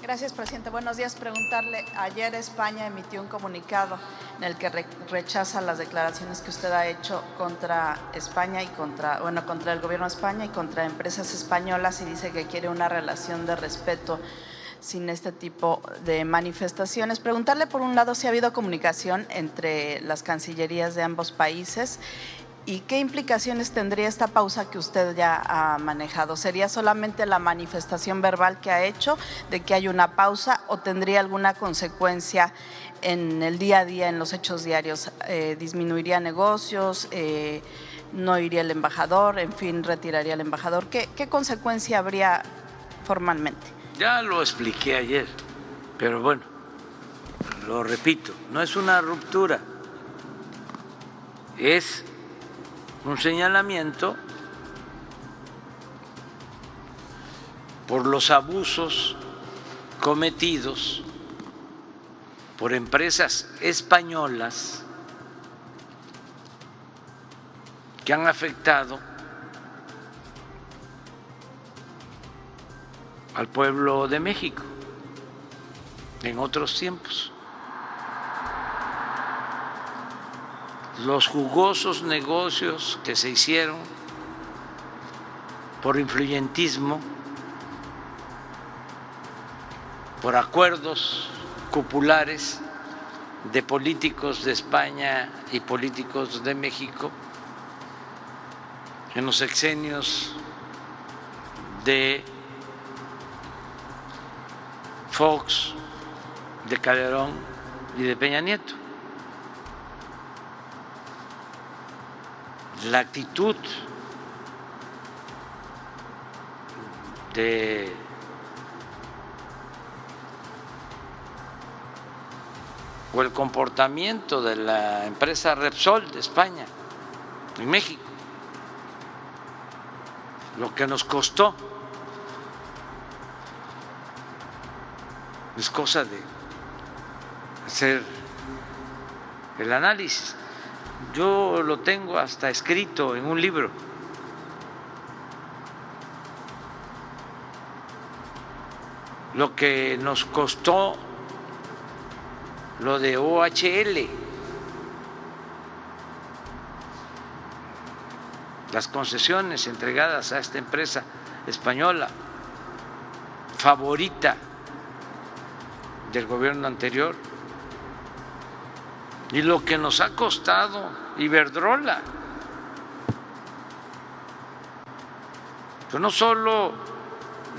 Gracias, presidente. Buenos días. Preguntarle, ayer España emitió un comunicado en el que rechaza las declaraciones que usted ha hecho contra España y contra el gobierno de España y contra empresas españolas, y dice que quiere una relación de respeto sin este tipo de manifestaciones. Preguntarle, por un lado, si ha habido comunicación entre las cancillerías de ambos países y qué implicaciones tendría esta pausa que usted ya ha manejado. ¿Sería solamente la manifestación verbal que ha hecho de que hay una pausa o tendría alguna consecuencia en el día a día, en los hechos diarios? ¿Disminuiría negocios? ¿No iría el embajador? En fin, ¿retiraría el embajador? ¿Qué consecuencia habría formalmente? Ya lo expliqué ayer, pero bueno, lo repito, no es una ruptura, es un señalamiento por los abusos cometidos por empresas españolas que han afectado al pueblo de México en otros tiempos. Los jugosos negocios que se hicieron por influyentismo, por acuerdos cupulares de políticos de España y políticos de México en los sexenios de Fox, de Calderón y de Peña Nieto. La actitud o el comportamiento de la empresa Repsol de España en México, lo que nos costó, es cosa de hacer el análisis. Yo lo tengo hasta escrito en un libro. Lo que nos costó lo de OHL, las concesiones entregadas a esta empresa española favorita del gobierno anterior, y lo que nos ha costado Iberdrola. Pero no solo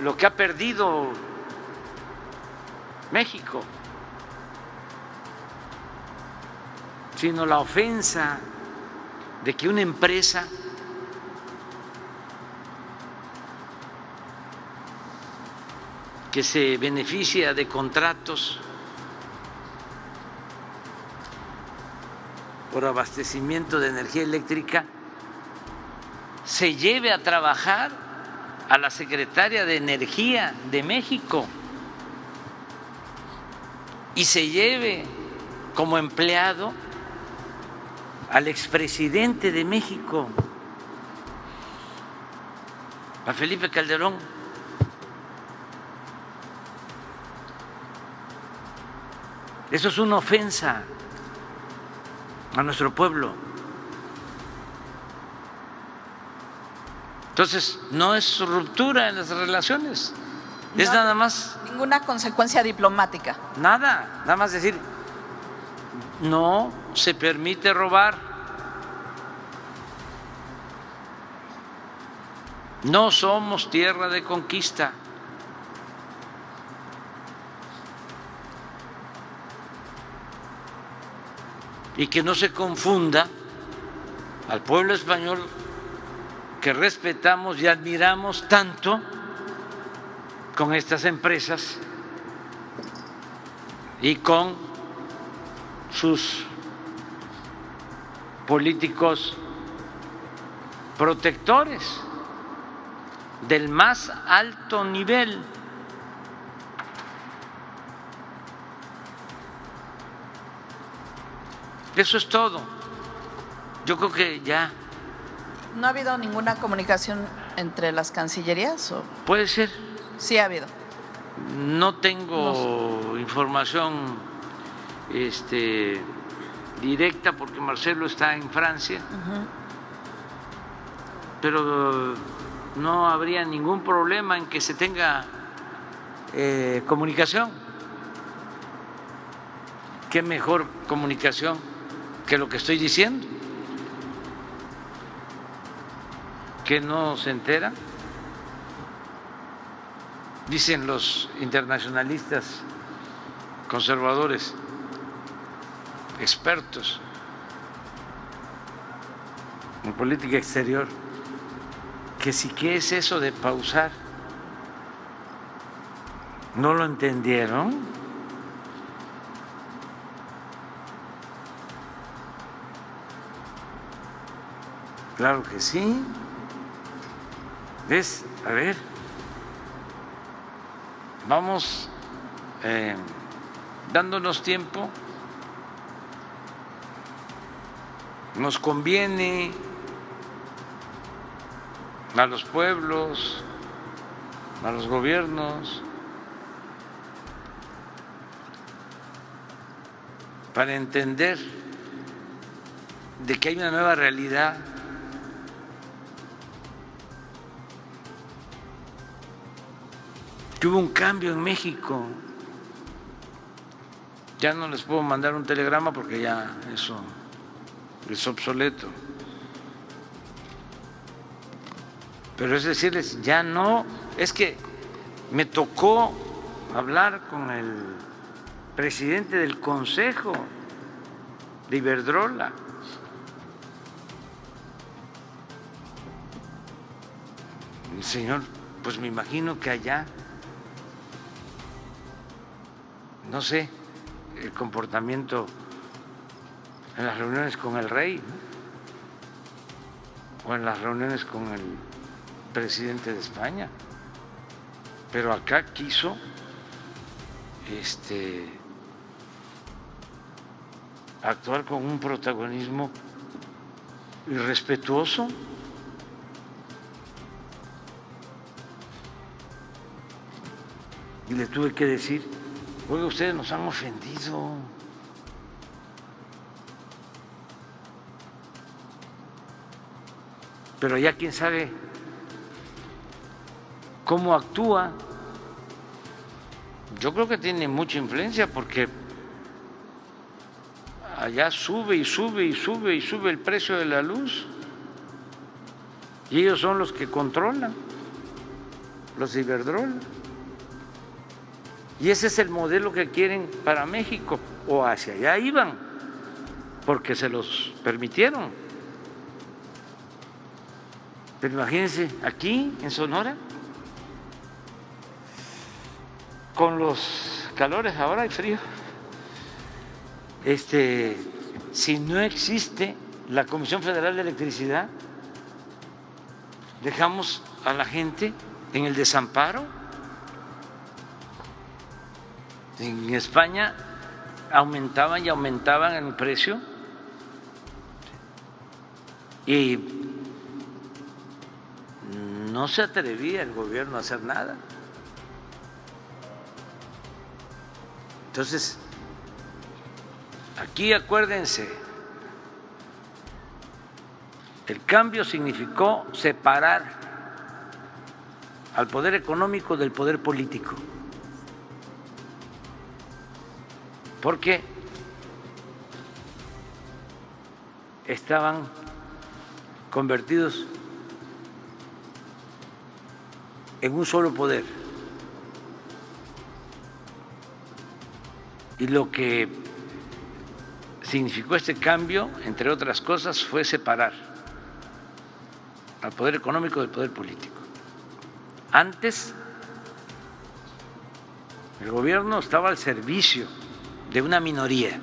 lo que ha perdido México, sino la ofensa de que una empresa que se beneficia de contratos por abastecimiento de energía eléctrica se lleve a trabajar a la secretaria de Energía de México y se lleve como empleado al expresidente de México, a Felipe Calderón. Eso es una ofensa a nuestro pueblo. Entonces, no es ruptura en las relaciones, es nada más. Ninguna consecuencia diplomática. Nada más decir, no se permite robar, no somos tierra de conquista. Y que no se confunda al pueblo español que respetamos y admiramos tanto con estas empresas y con sus políticos protectores del más alto nivel. Eso es todo. Yo creo que ya. ¿No ha habido ninguna comunicación entre las cancillerías? ¿O? Puede ser. Sí ha habido. No tengo información directa porque Marcelo está en Francia, pero no habría ningún problema en que se tenga comunicación. ¿Qué mejor comunicación que lo que estoy diciendo? ¿Que no se entera? Dicen los internacionalistas conservadores, expertos en política exterior, que si qué es eso de pausar. ¿No lo entendieron? Claro que sí. ¿Ves? A ver, vamos dándonos tiempo. Nos conviene a los pueblos, a los gobiernos, para entender de que hay una nueva realidad. Que hubo un cambio en México. Ya no les puedo mandar un telegrama porque ya eso es obsoleto. Pero es decirles, ya no, es que me tocó hablar con el presidente del Consejo de Iberdrola. El señor, pues me imagino que allá, no sé, el comportamiento en las reuniones con el rey, ¿no? O en las reuniones con el presidente de España, pero acá quiso actuar con un protagonismo irrespetuoso. Y le tuve que decir, oiga, ustedes nos han ofendido. Pero ya quién sabe cómo actúa. Yo creo que tiene mucha influencia porque allá sube y sube y sube y sube el precio de la luz. Y ellos son los que controlan, los de Iberdrola. Y ese es el modelo que quieren para México, o hacia allá iban, porque se los permitieron. Pero imagínense, aquí en Sonora, con los calores, ahora hay frío, si no existe la Comisión Federal de Electricidad, dejamos a la gente en el desamparo. En España aumentaban y aumentaban el precio y no se atrevía el gobierno a hacer nada. Entonces, aquí acuérdense, el cambio significó separar al poder económico del poder político. Porque estaban convertidos en un solo poder. Y lo que significó este cambio, entre otras cosas, fue separar al poder económico del poder político. Antes, el gobierno estaba al servicio de una minoría,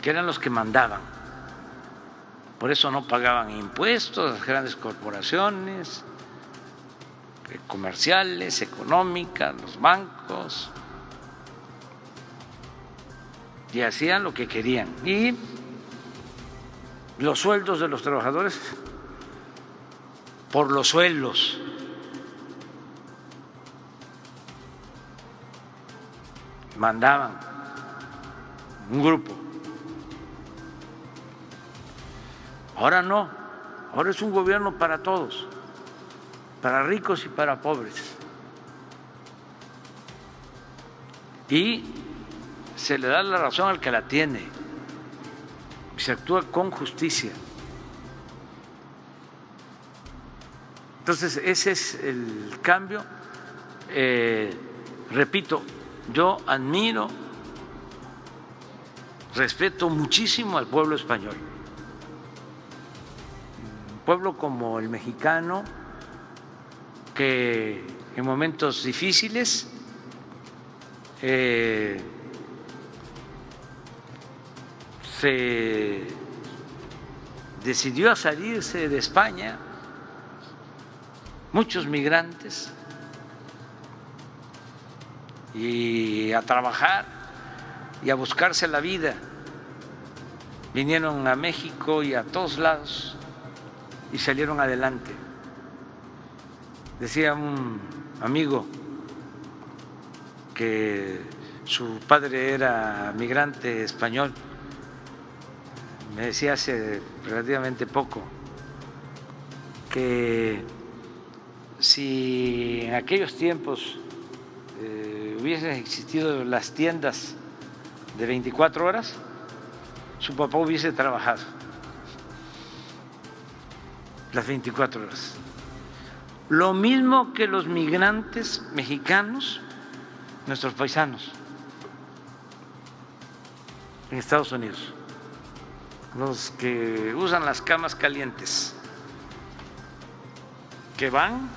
que eran los que mandaban. Por eso no pagaban impuestos las grandes corporaciones comerciales, económicas, los bancos, y hacían lo que querían. Y los sueldos de los trabajadores por los suelos. mandaban un grupo. Ahora no, ahora es un gobierno para todos, para ricos y para pobres. Y se le da la razón al que la tiene, se actúa con justicia. Entonces, ese es el cambio. Repito, yo admiro, respeto muchísimo al pueblo español. Un pueblo como el mexicano, que en momentos difíciles se decidió a salirse de España, muchos migrantes, y a trabajar y a buscarse la vida. Vinieron a México y a todos lados y salieron adelante. Decía un amigo que su padre era migrante español, me decía hace relativamente poco que si en aquellos tiempos hubiesen existido las tiendas de 24 horas, su papá hubiese trabajado las 24 horas. Lo mismo que los migrantes mexicanos, nuestros paisanos en Estados Unidos, los que usan las camas calientes, que van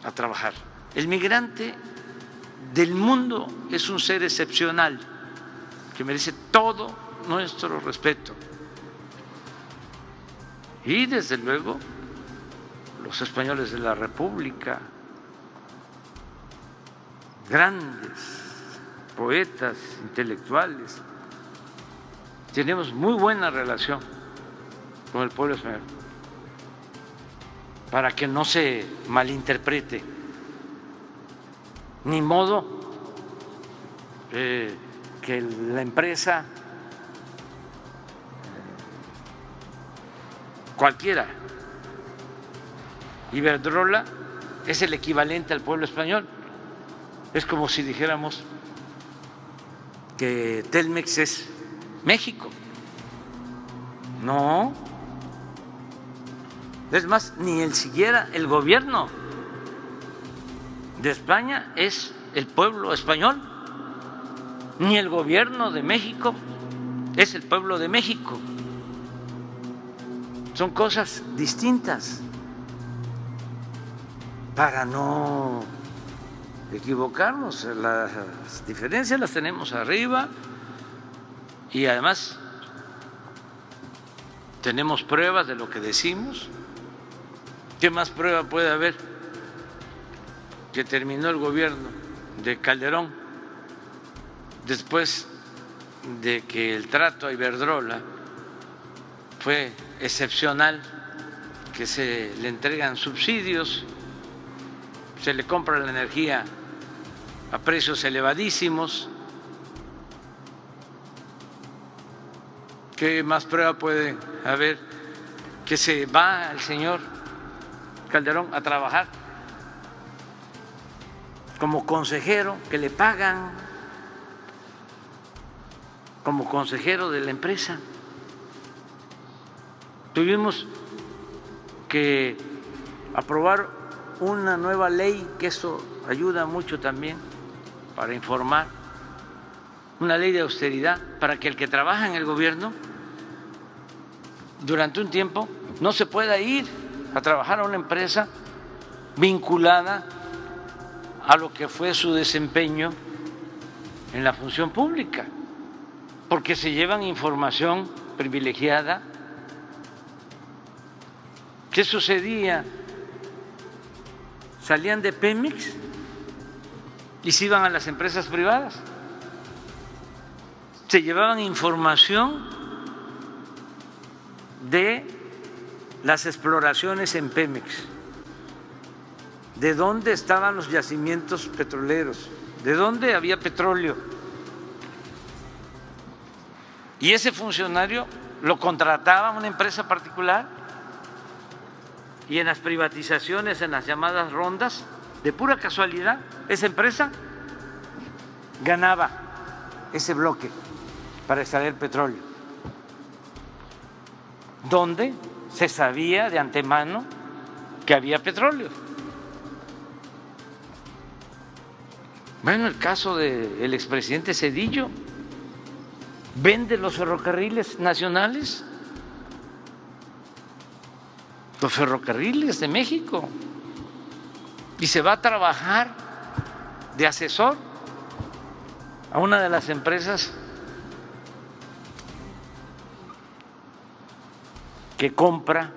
a trabajar. El migrante del mundo es un ser excepcional que merece todo nuestro respeto. Y desde luego los españoles de la República, grandes poetas, intelectuales, tenemos muy buena relación con el pueblo español, para que no se malinterprete. Ni modo que la empresa cualquiera, Iberdrola, es el equivalente al pueblo español. Es como si dijéramos que Telmex es México. No. Es más, ni siquiera el gobierno de España es el pueblo español, ni el gobierno de México es el pueblo de México. Son cosas distintas, para no equivocarnos. Las diferencias las tenemos arriba y además tenemos pruebas de lo que decimos. ¿Qué más prueba puede haber? Que terminó el gobierno de Calderón después de que el trato a Iberdrola fue excepcional, que se le entregan subsidios, se le compra la energía a precios elevadísimos. ¿Qué más prueba puede haber? Que se va el señor Calderón a trabajar como consejero, que le pagan como consejero de la empresa. Tuvimos que aprobar una nueva ley, que eso ayuda mucho también para informar, una ley de austeridad para que el que trabaja en el gobierno durante un tiempo no se pueda ir a trabajar a una empresa vinculada a lo que fue su desempeño en la función pública, porque se llevan información privilegiada. ¿Qué sucedía? Salían de Pemex y se iban a las empresas privadas, se llevaban información de las exploraciones en Pemex, de dónde estaban los yacimientos petroleros, de dónde había petróleo. Y ese funcionario lo contrataba una empresa particular y en las privatizaciones, en las llamadas rondas, de pura casualidad, esa empresa ganaba ese bloque para extraer petróleo, donde se sabía de antemano que había petróleo. Bueno, el caso del expresidente Zedillo, vende los ferrocarriles nacionales, los ferrocarriles de México, y se va a trabajar de asesor a una de las empresas que compra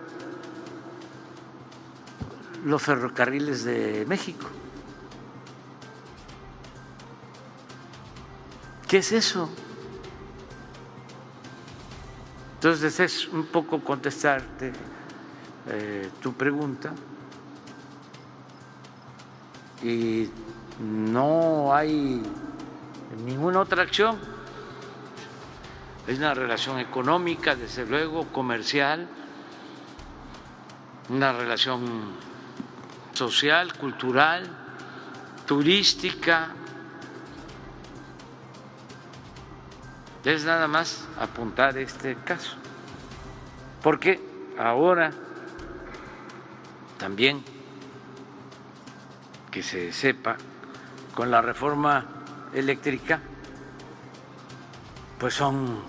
los ferrocarriles de México. ¿Qué es eso? Entonces es un poco contestarte tu pregunta, y no hay ninguna otra acción. Es una relación económica, desde luego, comercial, una relación social, cultural, turística. Es nada más apuntar este caso, porque ahora también, que se sepa, con la reforma eléctrica, pues son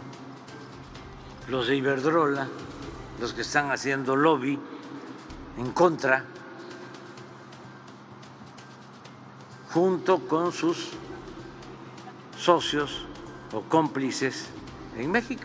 los de Iberdrola los que están haciendo lobby en contra, junto con sus socios o cómplices en México.